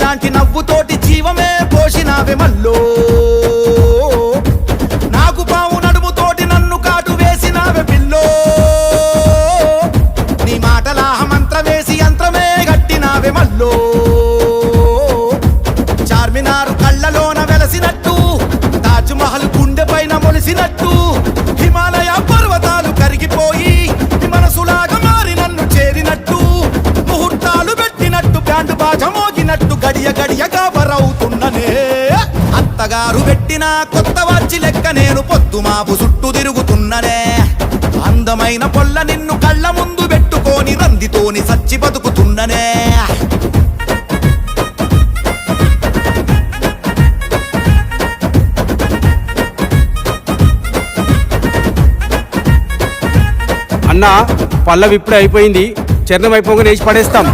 లాంటి నవ్వుతోటి జీవమే పోసినావే మల్లో. నాకు పావు నడుముతోటి నన్ను కాటు వేసినావే పిల్లో. నీ మాటలాహ మంత్రమేసి యంత్రమే గట్టినావే మల్లో. చార్మినారు కళ్ళలోన వెలసినట్టు, తాజ్ మహల్ గుండె పైన మొలిసినట్టు, హిమాలయ పర్వతాలు కరిగిపోయి మనసులాగా మారి నన్ను చేరినట్టు, ముహూర్తాలు పెట్టినట్టు బ్యాండ్ బాజ మోగినట్టు గడియ గడియగా బరవుతున్ననే. అత్తగారు పెట్టిన కొత్త వాచి లెక్క నేను పొద్దుమాపు చుట్టూ తిరుగుతున్ననే. అందమైన పొల్ల నిన్ను కళ్ళ ముందు పెట్టుకొని రందితోని సచ్చి బతుకుతున్ననే. అన్నా పల్లవి ఇప్పుడే అయిపోయింది, చరణం అయిపోగానే వేసి పడేస్తాం.